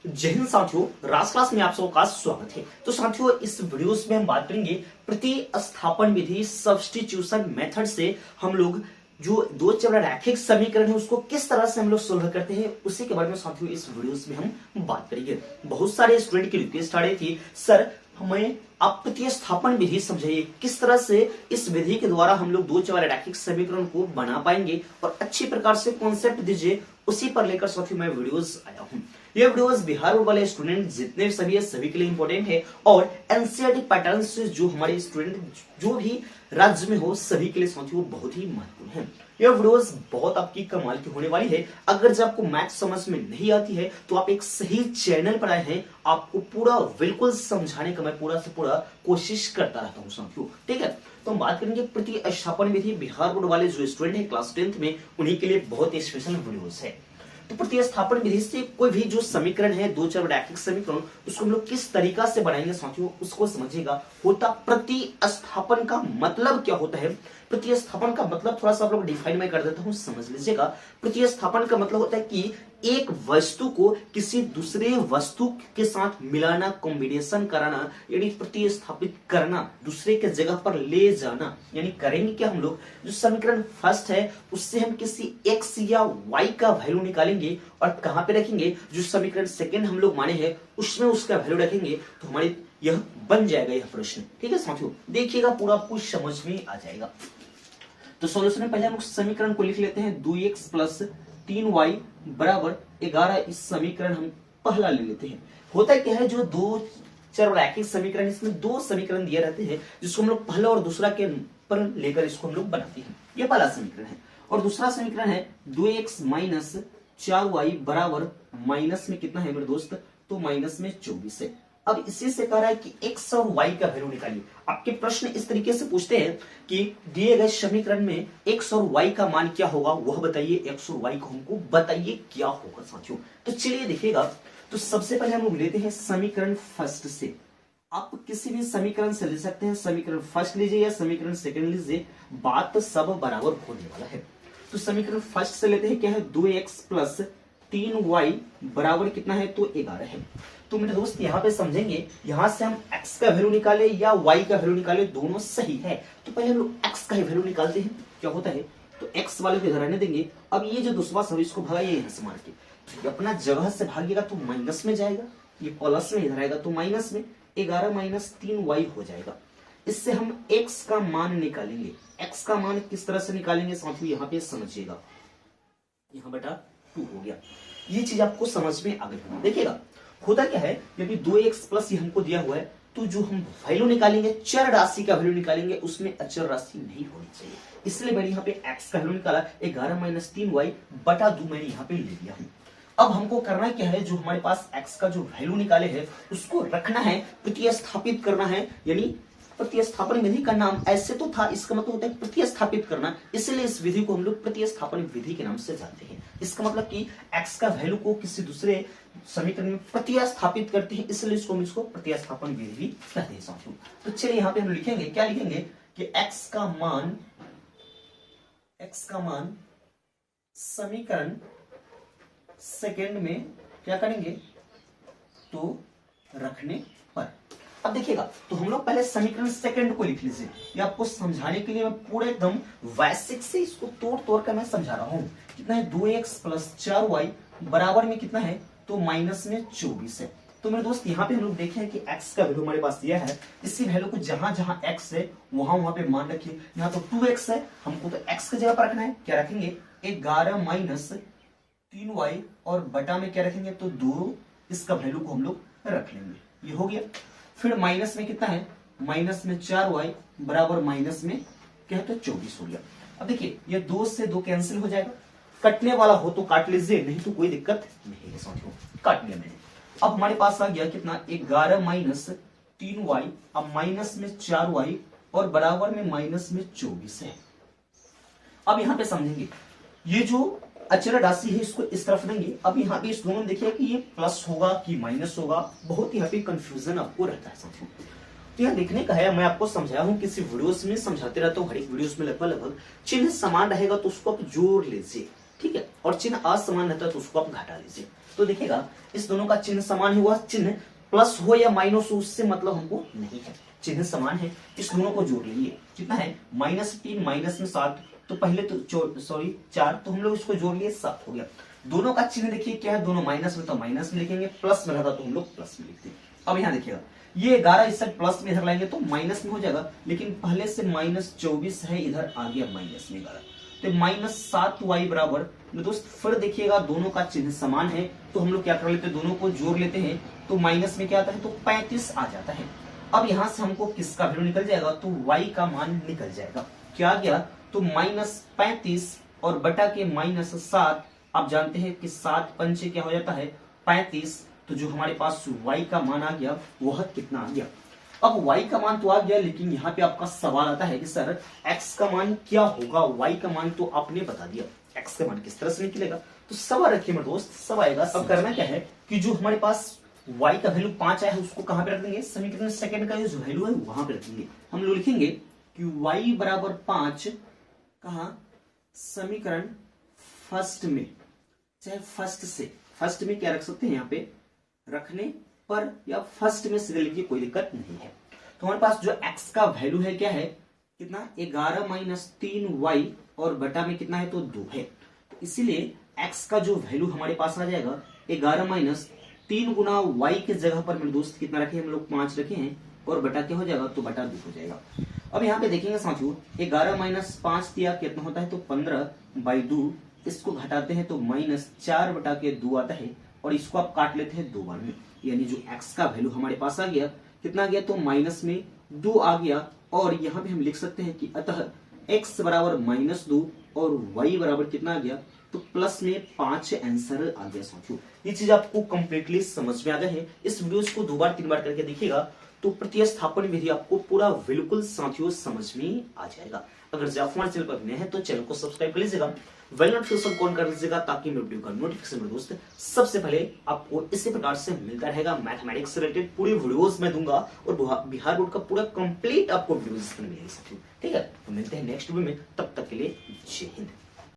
जय हिंद साथियों, राज क्लास में आप सबका का स्वागत है। तो साथियों, इस वीडियोस में हम बात करेंगे प्रतिस्थापन विधि सब्स्टिट्यूशन मेथड से हम लोग जो दो चर रैखिक समीकरण है उसको किस तरह से हम लोग सोल्व करते हैं, उसी के बारे में साथियों इस वीडियोस में हम बात करेंगे। बहुत सारे स्टूडेंट की रिक्वेस्ट आ रही थी, सर हमें आप प्रतिस्थापन विधि समझाइए, किस तरह से इस विधि के द्वारा हम लोग दो चर रैखिक समीकरण को बना पाएंगे और अच्छी प्रकार से कॉन्सेप्ट दीजिए। उसी पर लेकर साथियों मैं वीडियोस आया हूँ। ये वीडियोस बिहार बोर्ड वाले स्टूडेंट जितने सभी के लिए इंपॉर्टेंट है और एनसीईआरटी पैटर्न से जो हमारे स्टूडेंट जो भी राज्य में हो सभी के लिए साथियों बहुत ही महत्वपूर्ण है। ये वीडियोस बहुत आपकी कमाल की होने वाली है। अगर जब आपको मैथ समझ में नहीं आती है तो आप एक सही चैनल पर आए हैं, आपको पूरा बिल्कुल समझाने का मैं पूरा से पूरा कोशिश करता रहता हूँ साथियों। ठीक है, तो हम बात करेंगे प्रतिस्थापन विधि। बिहार बोर्ड वाले जो स्टूडेंट है क्लास 10th में, उन्हीं के लिए बहुत ही स्पेशल वीडियोस है। तो प्रतिस्थापन विधि से कोई भी जो समीकरण है दो चर रैखिक समीकरण, उसको हम लोग किस तरीका से बनाएंगे साथियों उसको समझिएगा। होता प्रतिस्थापन का मतलब क्या होता है? प्रतिस्थापन का मतलब थोड़ा सा आप लोग डिफाइन में कर देता हूं, समझ लीजिएगा। प्रतिस्थापन का मतलब होता है कि एक वस्तु को किसी दूसरे वस्तु के साथ मिलाना, कॉम्बिनेशन कराना, यानी प्रतिस्थापित करना, दूसरे के जगह पर ले जाना। यानी करेंगे क्या हम लोग, जो समीकरण फर्स्ट है उससे हम किसी x या y का वैल्यू निकालेंगे और कहां पे रखेंगे, जो समीकरण सेकंड हम लोग माने हैं उसमें उसका वैल्यू रखेंगे, तो हमारे यह बन जाएगा यह प्रश्न। ठीक है साथियों, देखिएगा पूरा कुछ समझ में आ जाएगा। तो सॉल्यूशन में पहले हम समीकरण को लिख लेते हैं, 2x प्लस 3y बराबर 11। इस समीकरण हम पहला ले लेते हैं। होता क्या है, जो दो चर रैखिक समीकरण, इसमें दो समीकरण दिए रहते हैं जिसको हम लोग पहला और दूसरा के पर लेकर इसको हम लोग बनाते हैं। ये पहला समीकरण है और दूसरा समीकरण है 2x माइनस 4y बराबर माइनस में कितना है मेरे दोस्त, तो माइनस में 24 है। अब इसी से कह रहा है कि x और y का वैल्यू निकालिए। आपके प्रश्न इस तरीके से पूछते हैं कि दिए गए समीकरण में x और y का मान क्या होगा, वह बताइए। x और y को हमको बताइए क्या होगा साथियों। तो चलिए देखिएगा, तो सबसे पहले हम लोग लेते हैं समीकरण फर्स्ट से। आप किसी भी समीकरण से ले सकते हैं, समीकरण फर्स्ट लीजिए या समीकरण सेकंड लीजिए, बात सब बराबर होने वाला है। तो समीकरण फर्स्ट से लेते हैं, क्या है, 2x प्लस 3y बराबर कितना है, तो 11 है। तो मेरे दोस्त यहाँ पे समझेंगे, यहां से हम x का वैल्यू निकाले या y का वैल्यू निकाले, दोनों सही है। तो पहले हम लोग x का ही वैल्यू निकालते हैं, क्या होता है, तो x वाले को इधर रहने देंगे। अब ये जो दूसरा सब इसको भगाइए यहां से मार के, अपना जगह से भागिएगा तो माइनस में जाएगा, ये प्लस में इधर आएगा तो माइनस में, 11 माइनस 3y हो जाएगा। इससे हम x का मान निकालेंगे। x का मान किस तरह से निकालेंगे साथियों, यहाँ पे समझिएगा, यहाँ बेटा 2 हो गया। ये चीज आपको समझ में आ गई। देखिएगा होता क्या है, यदि 2x प्लस ये हमको दिया हुआ है, तो जो हम वैल्यू निकालेंगे, चर राशि का वैल्यू निकालेंगे, उसमें अचर राशि नहीं होनी चाहिए। इसलिए मैंने यहाँ पे x का वैल्यू निकाला, 11 माइनस 3y बटा 2 मैंने यहाँ पे ले लिया हूँ। अब हमको करना क्या है, जो हमारे पास x का जो वैल्यू निकाले है उसको रखना है, प्रतिस्थापित करना है। यानी प्रतिस्थापन विधि का नाम ऐसे तो था, इसका मतलब होता है प्रतिस्थापित करना, इसलिए इस विधि को हम लोग प्रतिस्थापन विधि के नाम से जानते हैं। इसका मतलब कि x का वैल्यू को किसी दूसरे समीकरण में प्रतिस्थापित करते हैं, इसलिए इसको प्रतिस्थापन विधि भी कहते हैं साथियों। तो चलिए यहाँ पे हम लिखेंगे, क्या लिखेंगे कि x का मान समीकरण सेकंड में क्या करेंगे, तो रखने पर। अब देखिएगा, तो हम लोग पहले समीकरण सेकंड को लिख लीजिए। ये आपको समझाने के लिए मैं पूरे एकदम वैसिक से इसको तोड़ तोड़ कर मैं समझा रहा हूं। कितना है, 2x प्लस 4y बराबर में कितना है, तो माइनस में 24 है। तो मेरे दोस्त यहाँ पे हम लोग देखें कि x का वैल्यू हमारे पास दिया है, इसी वैल्यू को जहां जहां x है वहां पे मान रखिए। यहाँ तो 2x है, हमको तो x की जगह पर रखना है, क्या रखेंगे, 11 माइनस 3y और बटा में क्या रखेंगे, तो 2, इसका वैल्यू को हम लोग रख लेंगे। ये हो गया। फिर माइनस में कितना है, माइनस में 4y बराबर माइनस में क्या है, तो 24 हो गया। अब देखिए ये 2 से 2 कैंसिल हो जाएगा, कटने वाला हो तो काट लीजिए, नहीं तो कोई दिक्कत नहीं है साथियों, काट लिया मैंने। अब हमारे पास आ गया कितना, 11 माइनस 3y, अब माइनस में 4y और बराबर में माइनस में 24 है। अब यहाँ पे समझेंगे, ये जो अचर राशि है इसको इस तरफ देंगे। अब यहाँ पे इस दोनों में देखिए कि ये प्लस होगा कि माइनस होगा, बहुत यहाँ पे कंफ्यूजन आपको रहता है साथियों। तो यह देखने का है, मैं आपको समझाया हूँ, किसी वीडियोस में समझाते रहता हूँ, हर एक वीडियोस में लगभग चिन्ह समान रहेगा तो उसको आप जोड़ लीजिए, ठीक है, और चिन्ह असमान रहता है तो उसको आप घटा लीजिए। तो देखिएगा इस दोनों का चिन्ह समान है, वह चिन्ह प्लस हो या माइनस हो उससे मतलब हमको नहीं है, चिन्ह समान है, इस दोनों को जोड़ लीजिए। कितना है -3 माइनस में 7, तो पहले तो 4, तो हम लोग इसको जोड़ लिए 7 हो गया। दोनों का चिन्ह देखिए क्या है, दोनों माइनस में तो माइनस में लिखेंगे, प्लस में रहता तो हम लोग प्लस में लिखते हैं। अब यहाँ देखिएगा ये 11 इस साइड प्लस में इधर लाएंगे तो माइनस में हो जाएगा, लेकिन पहले से -24 है, इधर आ गया माइनस में 11, तो -7y बराबर दोस्त फिर देखिएगा दोनों का चिन्ह समान है, तो हम लोग क्या कर लेते हैं, दोनों को जोड़ लेते हैं, तो माइनस में क्या आता है, तो 35 आ जाता है। अब यहां से हमको किसका वैल्यू निकल जाएगा, तो y का मान निकल जाएगा। क्या आ गया, तो -35 और बटा के -7, आप जानते हैं कि 7 पंचे क्या हो जाता है 35, तो जो हमारे पास y का मान आ गया वह कितना आ गया। अब y का मान तो आ गया, लेकिन यहाँ पे आपका सवाल आता है कि सर x का मान क्या होगा, y का मान तो आपने बता दिया, x का मान किस तरह से निकलेगा, तो सवा रखिए मेरे दोस्त, सवा आएगा। अब करना क्या है कि जो हमारे पास y का वैल्यू 5 आया है उसको कहां पे रख देंगे, समीकरण सेकंड का जो वैल्यू है वहां पे रख देंगे। हम लोग लिखेंगे कि y बराबर 5 कहा, समीकरण फर्स्ट में, चाहे फर्स्ट में क्या रख सकते हैं, यहाँ पे रखने पर या फर्स्ट में सीधे लिखिए, कोई दिक्कत नहीं है। तो हमारे पास जो x का वैल्यू है क्या है, कितना 11 - 3y और बटा में कितना है, तो 2 है, तो इसीलिए x का जो वैल्यू हमारे पास आ जाएगा 11 - 3 गुना y के जगह पर मेरे दोस्त कितना रखे, हम लोग 5 रखे हैं, और बटा क्या हो जाएगा, तो बटा 2 हो जाएगा। अब यहाँ पे देखेंगे साथियों 11 - 5 दिया कितना होता है, तो 15/2, इसको घटाते हैं तो -4 बटा के 2 आता है, और इसको आप काट लेते हैं 2 बार में, यानी जो x का वैल्यू हमारे पास आ गया कितना आ गया, तो माइनस में 2 आ गया। और यहाँ पे हम लिख सकते हैं कि अतः x बराबर -2 और y बराबर कितना आ गया, तो प्लस में 5 आंसर आ गया। साथियों ये चीज आपको कंप्लीटली समझ में आ गया है। इस वीडियो को 2 बार 3 बार करके देखिएगा तो प्रतिस्थापन विधि आपको पूरा बिल्कुल साथियों समझ में आ जाएगा। अगर आप हमारे चैनल पर नए हैं तो चैनल को सब्सक्राइब कर लीजिएगा, बेल नोटिफिकेशन ऑन कर लीजिएगा, ताकि मैं वीडियो का नोटिफिकेशन दोस्त सबसे पहले आपको इसी प्रकार से मिलता रहेगा। मैथमेटिक्स से रिलेटेड पूरी वीडियोस मैं दूंगा, और बिहार बोर्ड का पूरा कंप्लीट आपको वीडियोस मिलेंगे साथियों। ठीक है, तो मिलते हैं नेक्स्ट वीडियो में, तब तक के लिए जय हिंद।